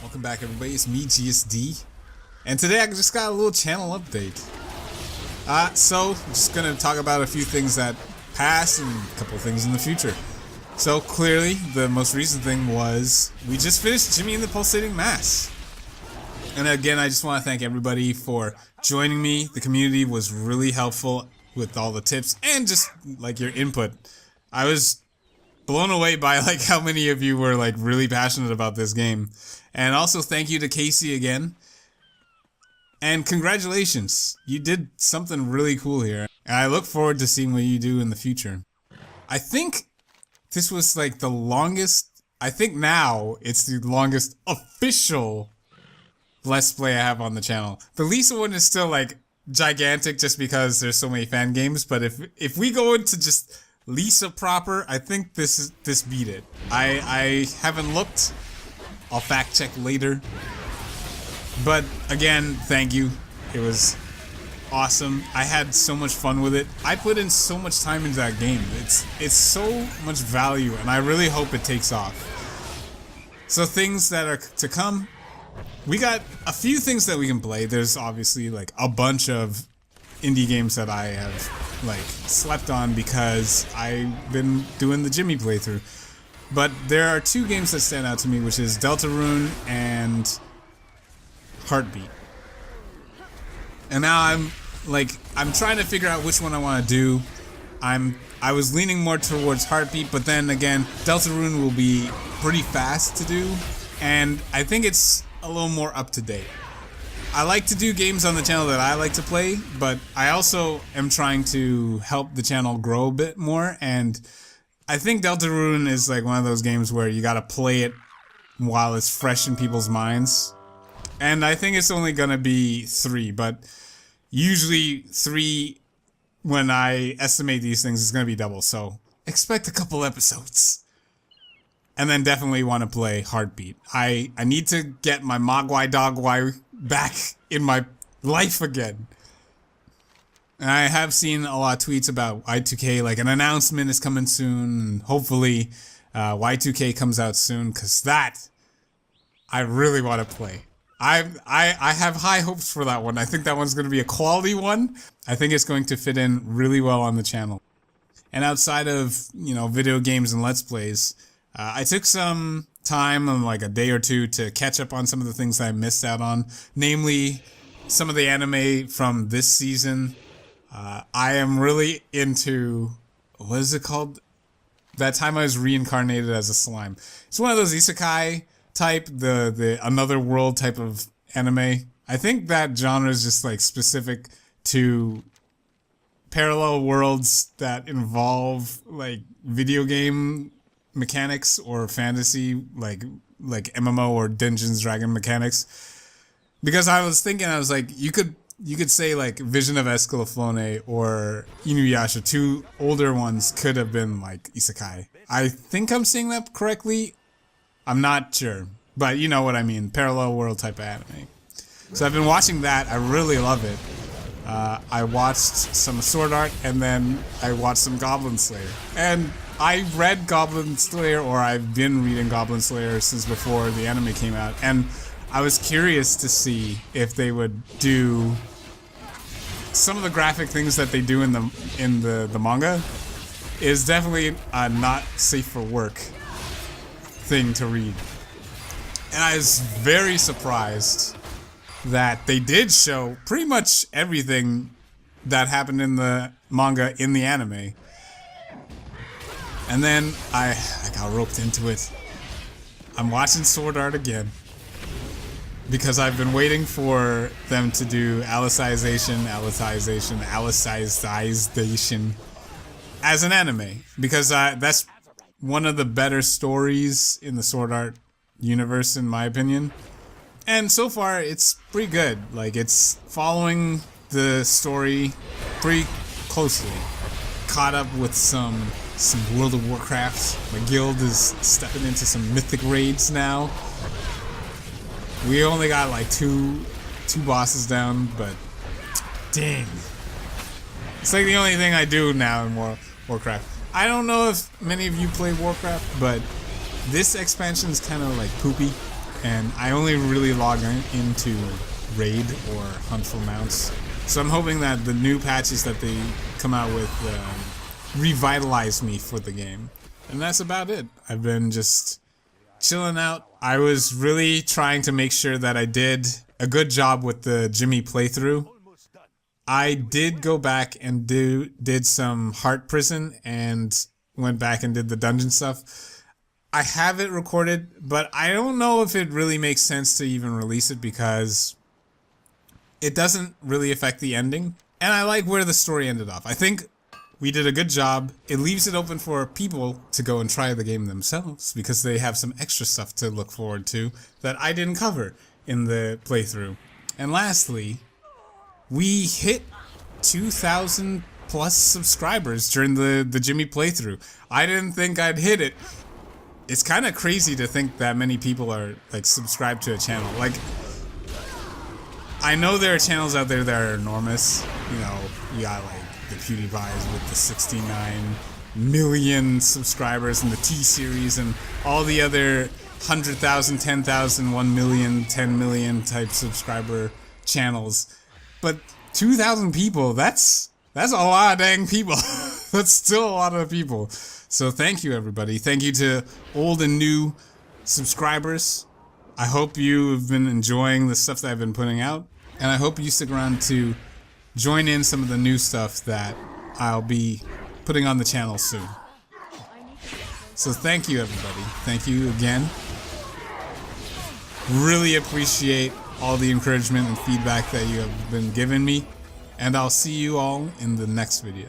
Welcome back, everybody. It's me, GSD, and today I just got a little channel update. So just gonna talk about a few things that passed and a couple of things in the future. So clearly, the most recent thing was we just finished Jimmy and the Pulsating Mass. And again, I just want to thank everybody for joining me. The community was really helpful with all the tips and just like your input. I was blown away by like how many of you were like really passionate about this game. And also thank you to Casey again. And congratulations. You did something really cool here. And I look forward to seeing what you do in the future. I think this was like the longest, I think now it's the longest official Let's Play I have on the channel. The Lisa one is still like gigantic just because there's so many fan games, but if we go into just Lisa proper, I think this beat it. I haven't looked. I'll fact check later. But again, thank you. It was awesome. I had so much fun with it. I put in so much time into that game. It's so much value, and I really hope it takes off. So things that are to come. We got a few things that we can play. There's obviously like a bunch of indie games that I have like slept on because I've been doing the Jimmy playthrough. But there are two games that stand out to me, which is Deltarune and Heartbeat. And now I'm trying to figure out which one I want to do. I was leaning more towards Heartbeat, but then again, Deltarune will be pretty fast to do, and I think it's a little more up to date. I like to do games on the channel that I like to play, but I also am trying to help the channel grow a bit more, and I think Deltarune is like one of those games where you gotta play it while it's fresh in people's minds. And I think it's only gonna be 3, but usually 3, when I estimate these things, is gonna be double, so expect a couple episodes. And then definitely want to play Heartbeat. I need to get my Mogwai Dogwai back in my life again. And I have seen a lot of tweets about Y2K, like an announcement is coming soon, and hopefully Y2K comes out soon, because that I really want to play. I have high hopes for that one. I think that one's going to be a quality one. I think it's going to fit in really well on the channel. And outside of, you know, video games and Let's Plays, I took some time, like a day or two, to catch up on some of the things I missed out on. Namely, some of the anime from this season. I am really into, what is it called? That time I was reincarnated as a slime. It's one of those isekai type, the another world type of anime. I think that genre is just like specific to parallel worlds that involve like video game mechanics or fantasy, like MMO or Dungeons Dragon mechanics. Because I was thinking, I was like, you could say like Vision of Escalaflowne or Inuyasha, two older ones, could have been like isekai. I think I'm saying that correctly. I'm not sure, but you know what I mean. Parallel world type of anime. So I've been watching that. I really love it. I watched some Sword Art, and then I watched some Goblin Slayer. And I read Goblin Slayer, or I've been reading Goblin Slayer since before the anime came out, and I was curious to see if they would do some of the graphic things that they do in the manga. Is definitely a not safe for work thing to read. And I was very surprised that they did show pretty much everything that happened in the manga in the anime. And then I got roped into it. I'm watching Sword Art again because I've been waiting for them to do Alicization as an anime, because that's one of the better stories in the Sword Art universe, in my opinion. And so far, it's pretty good. Like, it's following the story pretty closely. Caught up with some World of Warcraft. My guild is stepping into some mythic raids now. We only got like two bosses down, but dang. It's like the only thing I do now in Warcraft. I don't know if many of you play Warcraft, but this expansion is kind of like poopy. and I only really log into raid or hunt for mounts. So I'm hoping that the new patches that they come out with revitalize me for the game. And that's about it. I've been just chilling out. I was really trying to make sure that I did a good job with the Jimmy playthrough. I did go back and did some Heart Prison and went back and did the dungeon stuff. I have it recorded, but I don't know if it really makes sense to even release it because it doesn't really affect the ending. And I like where the story ended off. I think we did a good job. It leaves it open for people to go and try the game themselves because they have some extra stuff to look forward to that I didn't cover in the playthrough. And lastly, we hit 2,000 plus subscribers during the Jimmy playthrough. I didn't think I'd hit it. It's kind of crazy to think that many people are like subscribed to a channel. Like, I know there are channels out there that are enormous. You know, you got like the PewDiePies with the 69 million subscribers and the T-Series and all the other 100,000, 10,000, 1 million, 10 million type subscriber channels. But 2,000 people, that's a lot of dang people. That's still a lot of people. So thank you, everybody. Thank you to old and new subscribers. I hope you've been enjoying the stuff that I've been putting out. And I hope you stick around to join in some of the new stuff that I'll be putting on the channel soon. So thank you, everybody. Thank you again. Really appreciate all the encouragement and feedback that you have been giving me. And I'll see you all in the next video.